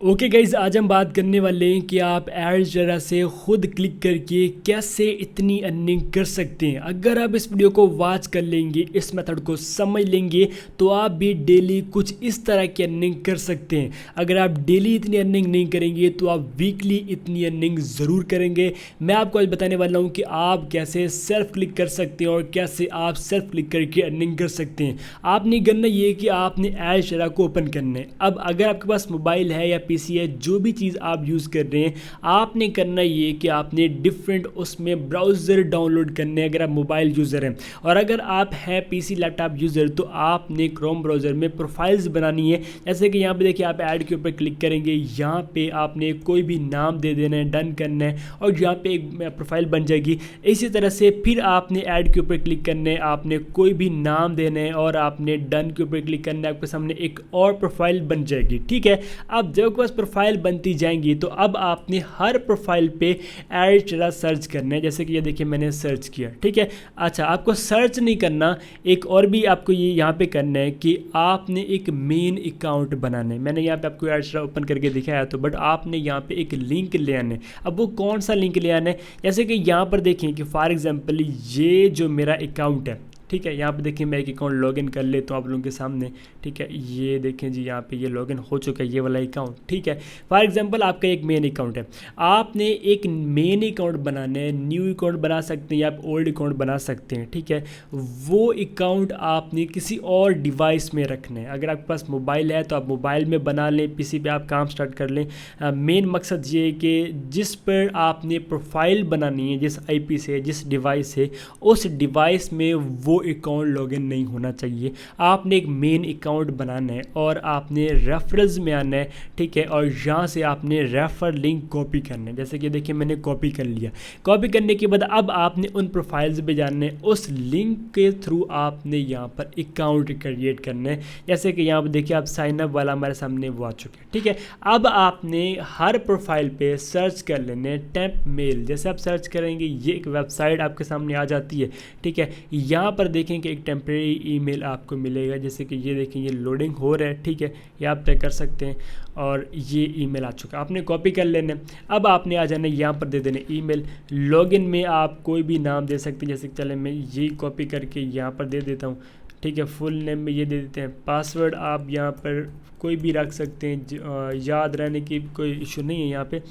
Okay guys, आज हम बात करने वाले हैं कि आप एडजरा से खुद क्लिक करके कैसे इतनी अर्निंग कर सकते हैं। अगर आप इस वीडियो को वॉच कर लेंगे, इस मेथड को समझ लेंगे, तो आप भी डेली कुछ इस तरह की अर्निंग कर सकते हैं। अगर आप डेली इतनी अर्निंग नहीं करेंगे तो आप वीकली इतनी अर्निंग ज़रूर करेंगे। मैं आपको आज बताने वाला हूँ कि आप कैसे सेल्फ क्लिक कर सकते हैं और कैसे आप सेल्फ क्लिक करके अर्निंग कर सकते हैं। आपने करना ये कि आपने एडजरा को ओपन करना है। अब अगर आपके पास मोबाइल है या पीसी है, जो भी चीज़ आप यूज़ कर रहे हैं, आपने करना ये कि आपने डिफरेंट उसमें ब्राउज़र डाउनलोड करने हैं अगर आप मोबाइल यूज़र हैं। और अगर आप हैं पीसी लैपटॉप यूज़र तो आपने क्रोम ब्राउज़र में प्रोफाइल्स बनानी है। जैसे कि यहाँ पे देखिए, आप ऐड के ऊपर क्लिक करेंगे, यहाँ पे आपने कोई भी नाम दे देना है, डन करना है और यहाँ पे एक प्रोफाइल बन जाएगी। इसी तरह से फिर आपने ऐड के ऊपर क्लिक करना है, आपने कोई भी नाम देना है और आपने डन के ऊपर क्लिक करना है, आपके सामने एक और प्रोफाइल बन जाएगी। ठीक है, अब जब आपके पास प्रोफाइल बनती जाएंगी तो अब आपने हर प्रोफाइल पे एडजरा सर्च करना है। जैसे कि ये देखिए, मैंने सर्च किया। ठीक है, अच्छा, आपको सर्च नहीं करना, एक और भी आपको ये यहाँ पे करना है कि आपने एक मेन अकाउंट बनाना है। मैंने यहाँ पे आपको एडजरा ओपन करके दिखाया तो, बट आपने यहाँ पे एक लिंक ले आना है। अब वो कौन सा लिंक ले आना है, जैसे कि यहाँ पर देखें कि फॉर एग्जाम्पल ये जो मेरा अकाउंट है, ठीक है, यहाँ पे देखिए मैं एक अकाउंट लॉगिन कर लेता हूँ आप लोगों के सामने। ठीक है, ये देखें जी, यहाँ पे ये लॉगिन हो चुका है, ये वाला अकाउंट। ठीक है, फॉर एग्जांपल आपका एक मेन अकाउंट है, आपने एक मेन अकाउंट बनाना है। न्यू अकाउंट बना सकते हैं या आप ओल्ड अकाउंट बना सकते हैं। ठीक है, वो अकाउंट आपने किसी और डिवाइस में रखना है। अगर आपके पास मोबाइल है तो आप मोबाइल में बना लें, पीसी पे आप काम स्टार्ट कर लें। मेन मकसद ये है कि जिस पर आपने प्रोफाइल बनानी है, जिस आईपी से, जिस डिवाइस से, उस डिवाइस में वो अकाउंट लॉगिन नहीं होना चाहिए। आपने एक मेन अकाउंट बनाना है और आपने रेफरल्स में आना है। ठीक है, और यहाँ से आपने रेफर लिंक कॉपी करना है। जैसे कि देखिए, मैंने कॉपी कर लिया। कॉपी करने के बाद अब आपने उन प्रोफाइल्स पे जाना है, उस लिंक के थ्रू आपने यहाँ पर अकाउंट क्रिएट करना है। जैसे कि यहाँ पर देखिए, आप साइन अप वाला हमारे सामने वो आ चुके हैं। ठीक है, अब आपने हर प्रोफाइल पे सर्च कर लेने हैं टेम्प मेल। जैसे आप सर्च करेंगे, ये एक वेबसाइट आपके सामने आ जाती है। ठीक है, यहाँ पर देखें कि एक टेम्परेरी ईमेल आपको मिलेगा। जैसे कि ये देखें, ये लोडिंग हो रहा है। ठीक है, ये आप तय कर सकते हैं और ये ईमेल आ चुका है, आपने कॉपी कर लेना। अब आपने आ जाना यहाँ पर दे देना ईमेल। लॉगिन में आप कोई भी नाम दे सकते हैं। जैसे चले मैं ये कॉपी करके यहाँ पर दे देता हूँ। ठीक है, फुल नेम में ये दे देते हैं। पासवर्ड आप यहाँ पर कोई भी रख सकते हैं, याद रहने की कोई इशू नहीं है यहाँ पे।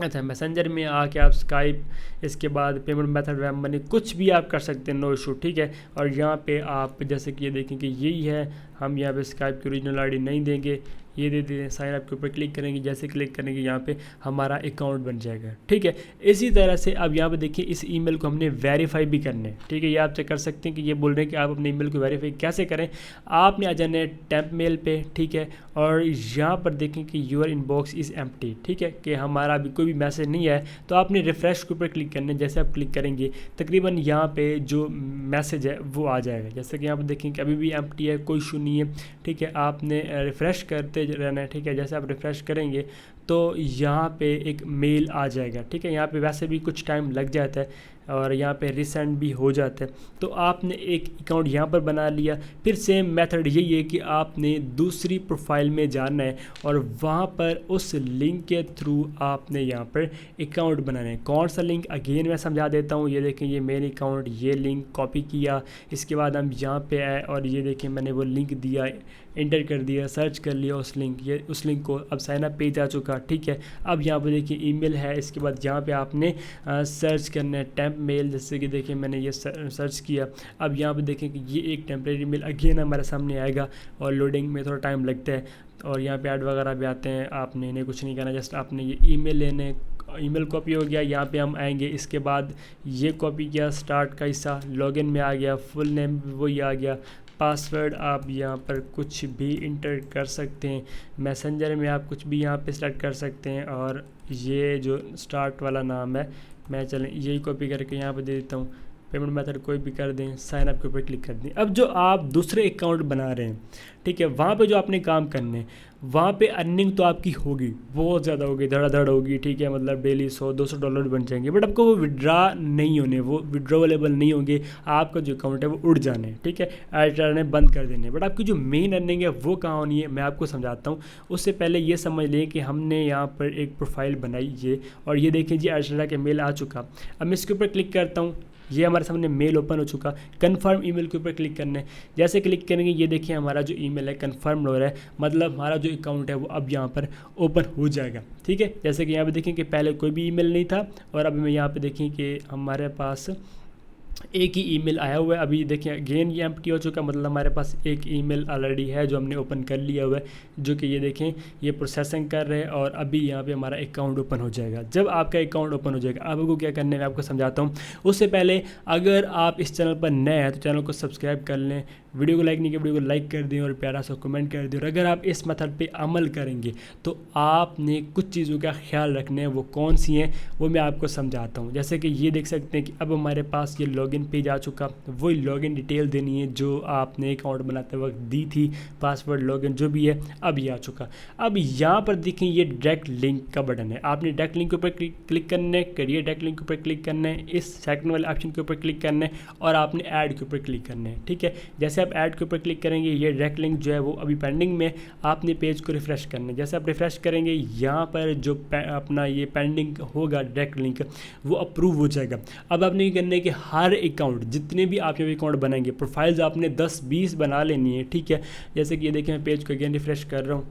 अच्छा, मैसेंजर में आके आप स्काइप, इसके बाद पेमेंट मेथड, वेब मनी, कुछ भी आप कर सकते हैं, नो इशू। ठीक है, और यहाँ पे आप जैसे कि ये देखें कि यही है, हम यहाँ पे स्काइप की ओरिजिनल आईडी नहीं देंगे, ये दे दें। साइन अप के ऊपर क्लिक करेंगे, जैसे क्लिक करेंगे यहाँ पे हमारा अकाउंट बन जाएगा। ठीक है, इसी तरह से अब यहाँ पे देखिए, इस ईमेल को हमने वेरीफाई भी करना है। ठीक है, ये आप चेक कर सकते हैं कि ये बोल रहे हैं कि आप अपने ईमेल को वेरीफाई कैसे करें। आपने आ जाना है टेम्प मेल पे। ठीक है, और यहाँ पर देखें कि योर इनबॉक्स इज़ एम्प्टी। ठीक है, कि हमारा अभी कोई भी मैसेज नहीं है, तो आपने रिफ़्रेश के ऊपर क्लिक करना है। जैसे आप क्लिक करेंगे, तकरीबन यहाँ पे जो मैसेज है वो आ जाएगा। जैसे कि यहाँ पर देखें कि अभी भी एम्प्टी है, कोई इशू नहीं है। ठीक है, आपने रिफ़्रेश करते रहना है। ठीक है, जैसे आप रिफ़्रेश करेंगे तो यहाँ पे एक मेल आ जाएगा। ठीक है, यहाँ पे वैसे भी कुछ टाइम लग जाता है और यहाँ पे रिसेंड भी हो जाता है। तो आपने एक अकाउंट यहाँ पर बना लिया। फिर सेम मेथड यही है कि आपने दूसरी प्रोफाइल में जाना है और वहाँ पर उस लिंक के थ्रू आपने यहाँ पर अकाउंट बनाना है। कौन सा लिंक, अगेन मैं समझा देता हूँ। ये देखें, ये मेन अकाउंट, ये लिंक कॉपी किया। इसके बाद हम यहाँ पे आए और ये देखें, मैंने वो लिंक दिया, इंटर कर दिया, सर्च कर लिया उस लिंक, ये उस लिंक को, अब साइन अप पेज आ चुका। ठीक है, अब यहाँ पर देखिए ईमेल है। इसके बाद यहाँ पे आपने सर्च करना है टेम्प मेल। जैसे कि देखिए, मैंने ये सर्च किया। अब यहाँ पे देखें कि ये एक टेम्परेरी मेल अगेन हमारे सामने आएगा और लोडिंग में थोड़ा टाइम लगता है और यहाँ पे ऐड वगैरह भी आते हैं। आपने इन्हें कुछ नहीं करना, जस्ट आपने ये ईमेल लेने, ईमेल कॉपी हो गया। यहाँ पे हम आएंगे, इसके बाद ये कॉपी किया, स्टार्ट का हिस्सा, लॉगिन में आ गया, फुल नेम वही आ गया। पासवर्ड आप यहाँ पर कुछ भी इंटर कर सकते हैं। मैसेंजर में आप कुछ भी यहाँ पे सेलेक्ट कर सकते हैं और ये जो स्टार्ट वाला नाम है, मैं चलें यही कॉपी करके यहाँ पे दे देता हूँ। पेमेंट मेथड कोई भी कर दें, साइन अप के ऊपर क्लिक कर दें। अब जो आप दूसरे अकाउंट बना रहे हैं, ठीक है, वहाँ पे जो आपने काम करने, वहाँ पे अर्निंग तो आपकी होगी, बहुत ज़्यादा होगी, धड़ाधड़ होगी, ठीक है, मतलब डेली $100-200 बन जाएंगे, बट आपको वो विड्रा नहीं होने, वो विड्रॉवेलेबल नहीं होंगे, आपका जो अकाउंट है वो उड़ जाने, ठीक है, एडिटर ने बंद कर देने। बट आपकी जो मेन अर्निंग है वो कहाँ होनी है, मैं आपको समझाता हूँ। उससे पहले ये समझ लें कि हमने यहाँ पर एक प्रोफाइल बनाई ये, और ये देखें जी एडिटर का मेल आ चुका। अब मैं इसके ऊपर क्लिक करता हूँ, ये हमारे सामने मेल ओपन हो चुका। कन्फर्म ईमेल के ऊपर क्लिक करना है। जैसे क्लिक करेंगे ये देखिए हमारा जो ईमेल है कन्फर्म हो रहा है, मतलब हमारा जो अकाउंट है वो अब यहाँ पर ओपन हो जाएगा, ठीक है। जैसे कि यहाँ पे देखें कि पहले कोई भी ईमेल नहीं था, और अभी मैं यहाँ पे देखें कि हमारे पास एक ही ईमेल आया हुआ है। अभी देखिए अगेन ये एम्प्टी हो चुका, मतलब हमारे पास एक ईमेल ऑलरेडी है जो हमने ओपन कर लिया हुआ है, जो कि ये देखें ये प्रोसेसिंग कर रहे हैं, और अभी यहाँ पे हमारा अकाउंट ओपन हो जाएगा। जब आपका अकाउंट ओपन हो जाएगा, अब आपको क्या करना है मैं आपको समझाता हूँ। उससे पहले अगर आप इस चैनल पर नए हैं तो चैनल को सब्सक्राइब कर लें, वीडियो को लाइक नहीं किया वीडियो को लाइक कर दें, और प्यारा सा कमेंट कर दें। और अगर आप इस मेथड पे अमल करेंगे तो आपने कुछ चीज़ों का ख्याल रखना है, वो कौन सी हैं वो मैं आपको समझाता हूँ। जैसे कि ये देख सकते हैं कि अब हमारे पास ये लॉगिन पेज आ चुका, वही लॉगिन डिटेल देनी है जो आपने अकाउंट बनाते वक्त दी थी, पासवर्ड लॉगिन जो भी है, अब ये आ चुका। अब यहाँ पर देखें ये डायरेक्ट लिंक का बटन है, आपने डायरेक्ट लिंक के ऊपर क्लिक करना है, करिए डायरेक्ट लिंक के ऊपर क्लिक करना है, इस सेकंड वाले ऑप्शन के ऊपर क्लिक करना है, और आपने ऐड के ऊपर क्लिक करना है, ठीक है। जैसे आप ऐड के ऊपर क्लिक करेंगे ये डायरेक्ट लिंक जो है वो अभी पेंडिंग में, आपने पेज को रिफ्रेश करना है। जैसे आप रिफ्रेश करेंगे यहाँ पर जो अपना ये पेंडिंग होगा डायरेक्ट लिंक वो अप्रूव हो जाएगा। अब आपने ये करना है कि हर अकाउंट जितने भी आप ये अकाउंट बनाएंगे, प्रोफाइल्स आपने 10-20 बना लेनी है, ठीक है। जैसे कि ये देखिए मैं पेज को अगेन रिफ्रेश कर रहा हूँ,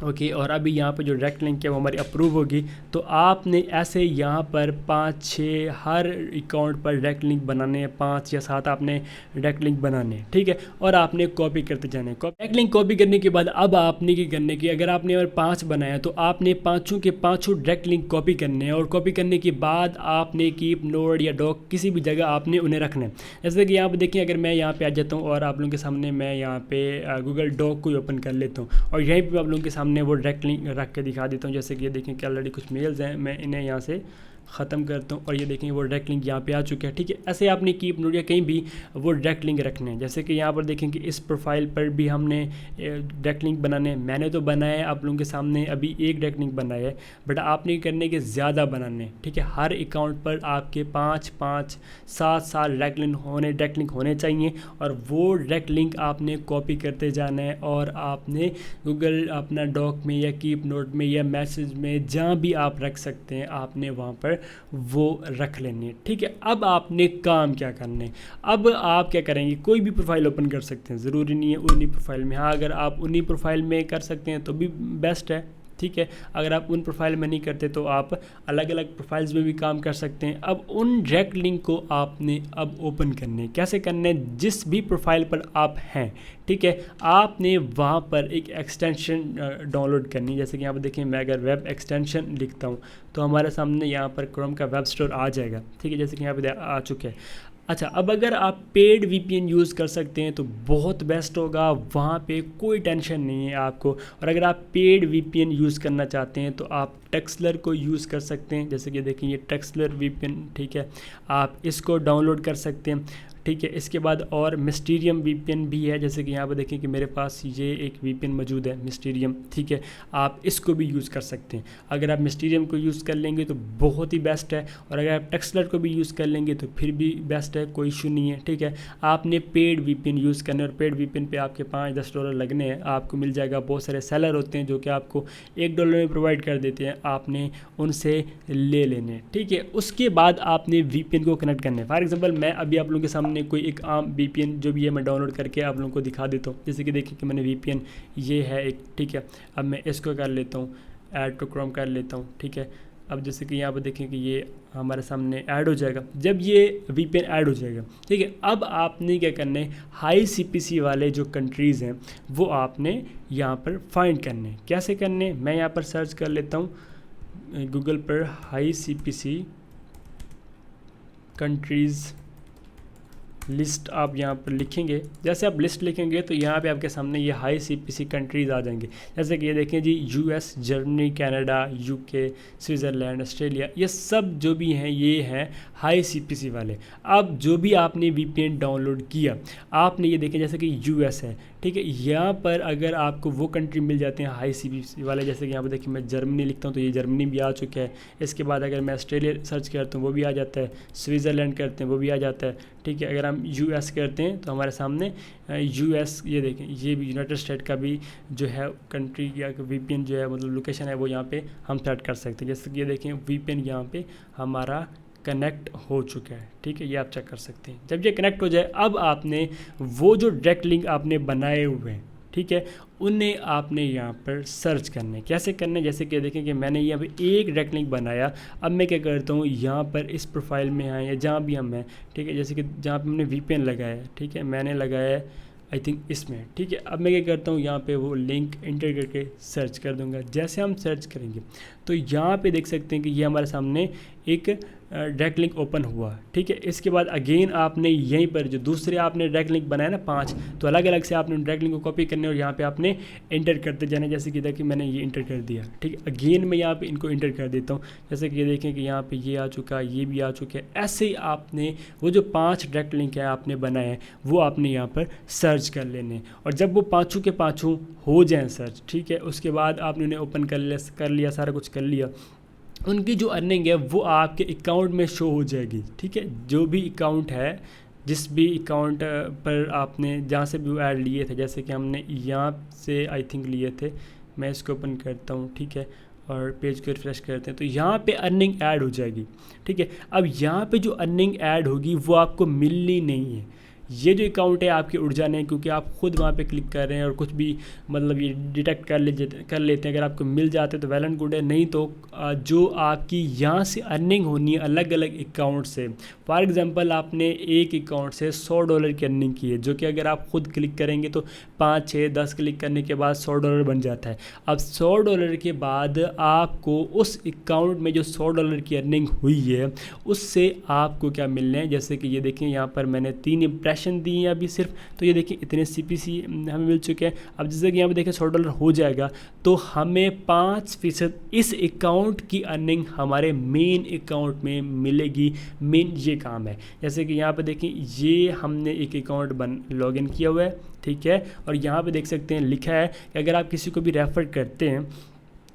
ओके और अभी यहाँ पर जो डायरेक्ट लिंक है वो हमारी अप्रूव होगी। तो आपने ऐसे यहाँ पर 5-6 हर अकाउंट पर डायरेक्ट लिंक बनाने हैं, 5 या 7 आपने डायरेक्ट लिंक बनाने हैं, ठीक है। और आपने कॉपी करते जाने हैं। डायरेक्ट लिंक कॉपी करने के बाद अब आपने क्या करने की, अगर आपने अगर 5 बनाया तो आपने 5 के 5 डायरेक्ट लिंक कॉपी करने हैं, और कॉपी करने के बाद आपने कीप नोट या डॉक किसी भी जगह आपने उन्हें रखना है। जैसे कि यहाँ पर देखिए अगर मैं यहाँ पे आ जाता हूँ और आप लोगों के सामने मैं यहाँ पे गूगल डॉक को ओपन कर लेता हूँ, और यहीं पर आप लोगों के सामने वो डायरेक्ट लिंक रख के दिखा देता हूँ। जैसे कि ये देखें कि ऑलरेडी कुछ मेल्स हैं, मैं इन्हें यहाँ से ख़त्म करता हूँ, और ये देखें वो डायरेक्ट लिंक यहाँ पे आ चुके हैं, ठीक है। ऐसे आपने कीप नोट या कहीं भी वो डायरेक्ट लिंक रखने हैं। जैसे कि यहाँ पर देखें कि इस प्रोफाइल पर भी हमने डायरेक्ट लिंक बनाने हैं। मैंने तो बनाया है, आप लोगों के सामने अभी एक डायरेक्ट लिंक बनाया है, बट आपने करने के ज़्यादा बनाने हैं, ठीक है। हर अकाउंट पर आपके 5-5, 7 डायरेक्ट लिंक होने चाहिए, और वो डायरेक्ट लिंक आपने कॉपी करते जाना है, और आपने गूगल अपना डॉक में या कीप नोट में या मैसेज में जहाँ भी आप रख सकते हैं आपने वहाँ पर वो रख लेनी है, ठीक है। अब आपने काम क्या करना है, अब आप क्या करेंगे, कोई भी प्रोफाइल ओपन कर सकते हैं, ज़रूरी नहीं है उन्हीं प्रोफाइल में। हाँ अगर आप उन्हीं प्रोफाइल में कर सकते हैं तो भी बेस्ट है, ठीक है। अगर आप उन प्रोफाइल में नहीं करते तो आप अलग अलग प्रोफाइल्स में भी काम कर सकते हैं। अब उन डायरेक्ट लिंक को आपने अब ओपन करने, कैसे करने, जिस भी प्रोफाइल पर आप हैं, ठीक है, आपने वहाँ पर एक एक्सटेंशन डाउनलोड करनी। जैसे कि यहाँ पर देखिए मैं अगर वेब एक्सटेंशन लिखता हूँ तो हमारे सामने यहाँ पर क्रोम का वेब स्टोर आ जाएगा, ठीक है, जैसे कि यहाँ पर आ चुके हैं। अच्छा अब अगर आप पेड वीपीएन यूज़ कर सकते हैं तो बहुत बेस्ट होगा, वहाँ पे कोई टेंशन नहीं है आपको। और अगर आप पेड वीपीएन यूज़ करना चाहते हैं तो आप टेक्सलर को यूज़ कर सकते हैं। जैसे कि देखिए ये टेक्सलर वीपीएन, ठीक है, आप इसको डाउनलोड कर सकते हैं, ठीक है। इसके बाद और मिस्टीरियम वीपीएन भी है, जैसे कि यहाँ पर देखें कि मेरे पास ये एक वीपीएन मौजूद है मिस्टीरियम, ठीक है, आप इसको भी यूज़ कर सकते हैं। अगर आप मिस्टीरियम को यूज़ कर लेंगे तो बहुत ही बेस्ट है, और अगर आप टेक्सलर को भी यूज़ कर लेंगे तो फिर भी बेस्ट है, कोई इशू नहीं है, ठीक है। आपने पेड वीपीएन यूज़ करना है, और पेड वीपीएन पे आपके $5-10 लगने हैं, आपको मिल जाएगा। बहुत सारे सेलर होते हैं जो कि आपको $1 में प्रोवाइड कर देते हैं, आपने उनसे ले लेने, ठीक है। उसके बाद आपने वीपीएन को कनेक्ट करना है। फॉर एग्जाम्पल मैं अभी आप लोगों के सामने कोई एक आम वीपीएन जो भी है मैं डाउनलोड करके आप लोगों को दिखा देता हूँ। जैसे कि देखिए कि मैंने वीपीएन ये है एक, ठीक है। अब मैं इसको कर लेता हूँ, ऐड टू क्रोम कर लेता हूँ, ठीक है। अब जैसे कि यहाँ पर देखें कि ये हमारे सामने ऐड हो जाएगा। जब ये वीपीएन ऐड हो जाएगा, ठीक है, अब आपने क्या करना है, हाई सीपीसी वाले जो कंट्रीज़ हैं वो आपने यहाँ पर फाइंड करने। कैसे करने, मैं यहाँ पर सर्च कर लेता हूँ गूगल पर हाई सीपीसी कंट्रीज़ लिस्ट आप यहाँ पर लिखेंगे। जैसे आप लिस्ट लिखेंगे तो यहाँ पे आपके सामने ये हाई सीपीसी कंट्रीज़ आ जाएंगे। जैसे कि ये देखें जी, US, Germany, Canada, UK, Switzerland, Australia, ये सब जो भी हैं ये हैं हाई सीपीसी वाले। अब जो भी आपने वीपीएन डाउनलोड किया, आपने ये देखें जैसे कि यूएस है, ठीक है, यहाँ पर अगर आपको वो कंट्री मिल जाते हैं हाई सीपीसी वाले, जैसे कि यहाँ पर देखिए मैं जर्मनी लिखता हूँ तो ये जर्मनी भी आ चुका है। इसके बाद अगर मैं ऑस्ट्रेलिया सर्च करता हूँ वो भी आ जाता है, स्विट्ज़रलैंड करते हैं वो भी आ जाता है, ठीक है। अगर हम यूएस करते हैं तो हमारे सामने यूएस, ये देखें ये भी यूनाइटेड स्टेट का भी जो है कंट्री या वीपीएन जो है मतलब लोकेशन है वो यहाँ पे हम सेट कर सकते हैं। जैसे कि ये देखें वीपीएन यहाँ पे हमारा कनेक्ट हो चुका है, ठीक है, ये आप चेक कर सकते हैं। जब ये कनेक्ट हो जाए, अब आपने वो जो डायरेक्ट लिंक आपने बनाए हुए हैं, ठीक है, उन्हें आपने यहाँ पर सर्च करने। कैसे करने, जैसे कि देखें कि मैंने यहाँ पे एक डायरेक्ट लिंक बनाया। अब मैं क्या करता हूँ, यहाँ पर इस प्रोफाइल में आए या जहाँ भी हम हैं, ठीक है, जैसे कि जहाँ पे हमने वीपीएन लगाया है, ठीक है, मैंने लगाया है आई थिंक इसमें, ठीक है। अब मैं क्या करता हूँ, यहाँ पे वो लिंक इंटर करके सर्च कर दूँगा। जैसे हम सर्च करेंगे तो यहाँ पे देख सकते हैं कि ये हमारे सामने एक डायरेक्ट लिंक ओपन हुआ, ठीक है। इसके बाद अगेन आपने यहीं पर जो दूसरे आपने डायरेक्ट लिंक बनाया ना 5, तो अलग अलग से आपने डायरेक्ट लिंक को कॉपी करने और यहाँ पे आपने इंटर करते जाना। जैसे कि देखिए मैंने ये इंटर कर दिया, ठीक है। अगेन मैं यहाँ पे इनको इंटर कर देता हूँ। जैसे कि ये देखें कि यहाँ पे ये आ चुका, ये भी आ चुका है। ऐसे ही आपने वो जो 5 डायरेक्ट लिंक है आपने बनाए हैं वो आपने यहाँ पर सर्च कर लेने, और जब वो पाँचों के पाँचों हो जाएँ सर्च, ठीक है, उसके बाद आपने उन्हें ओपन कर लिया, सारा कुछ कर लिया, उनकी जो अर्निंग है वो आपके अकाउंट में शो हो जाएगी, ठीक है। जो भी अकाउंट है, जिस भी अकाउंट पर आपने जहाँ से भी वो ऐड लिए थे, जैसे कि हमने यहाँ से आई थिंक लिए थे, मैं इसको ओपन करता हूँ, ठीक है, और पेज को रिफ्रेश करते हैं तो यहाँ पे अर्निंग ऐड हो जाएगी, ठीक है। अब यहाँ पे जो अर्निंग ऐड होगी वो आपको मिलनी नहीं है। ये जो अकाउंट है आपके उड़ जाने हैं, क्योंकि आप खुद वहाँ पे क्लिक कर रहे हैं और कुछ भी मतलब ये डिटेक्ट कर लेते हैं। अगर आपको मिल जाते तो वेल एंड गुड है, नहीं तो जो आपकी यहाँ से अर्निंग होनी है अलग अलग अकाउंट से, फॉर एग्जांपल आपने एक अकाउंट से $100 की अर्निंग की है, जो कि अगर आप खुद क्लिक करेंगे तो 5, 6, 10 क्लिक करने के बाद $100 बन जाता है। अब $100 के बाद आपको उस अकाउंट में जो $100 की अर्निंग हुई है उससे आपको क्या मिलना है। जैसे कि ये देखें यहाँ पर मैंने 3 इंप्रेशन दिए हैं अभी सिर्फ, तो ये देखिए इतने सीपीसी हमें मिल चुके हैं। अब जैसे कि यहाँ पे देखें $100 हो जाएगा तो हमें 5% इस अकाउंट की अर्निंग हमारे मेन अकाउंट में मिलेगी। मेन ये काम है। जैसे कि यहाँ पे देखें ये हमने एक अकाउंट लॉगिन किया हुआ है, ठीक है, और यहाँ पे देख सकते हैं लिखा है कि अगर आप किसी को भी रेफ़र करते हैं,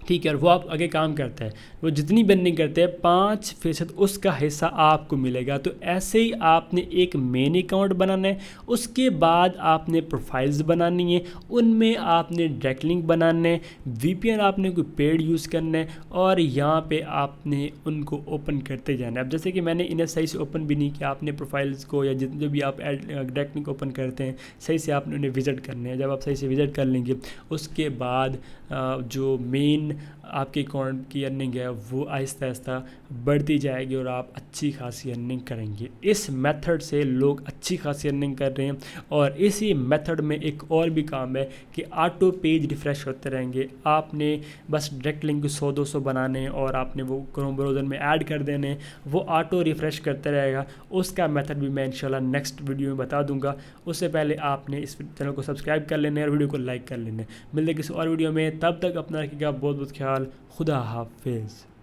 ठीक है, और वो आप आगे काम करता है, वो जितनी भी अर्निंग करते हैं 5% उसका हिस्सा आपको मिलेगा। तो ऐसे ही आपने एक मेन अकाउंट बनाना है, उसके बाद आपने प्रोफाइल्स बनानी है, उनमें आपने डायरेक्ट लिंक बनाने हैं, वीपीएन आपने कोई पेड यूज़ करना है, और यहाँ पे आपने उनको ओपन करते जाना है। अब जैसे कि मैंने इन्हें सही से ओपन भी नहीं किया, आपने प्रोफाइल्स को या जितने भी आप डायरेक्ट लिंक ओपन करते हैं सही से आपने उन्हें विजिट करने हैं। जब आप सही से विजिट कर लेंगे उसके बाद जो मेन आपके अकाउंट की अर्निंग है वो आहिस्ता आहिस्ता बढ़ती जाएगी और आप अच्छी खासी अर्निंग करेंगे। इस मेथड से लोग अच्छी खासी अर्निंग कर रहे हैं। और इसी मेथड में एक और भी काम है कि ऑटो पेज रिफ़्रेश होते रहेंगे। आपने बस डायरेक्ट लिंक 100-200 बनाने हैं और आपने वो क्रोम ब्राउज़र में ऐड कर देने, वो ऑटो रिफ़्रेश करते रहेगा। उसका मेथड भी मैं इंशाल्लाह नेक्स्ट वीडियो में बता दूंगा। उससे पहले आपने इस चैनल को सब्सक्राइब कर लेना है और वीडियो को लाइक कर लेना है। मिलते किसी और वीडियो में, तब तक अपना रखिएगा बहुत बहुत ख्याल। खुदा हाफिज़।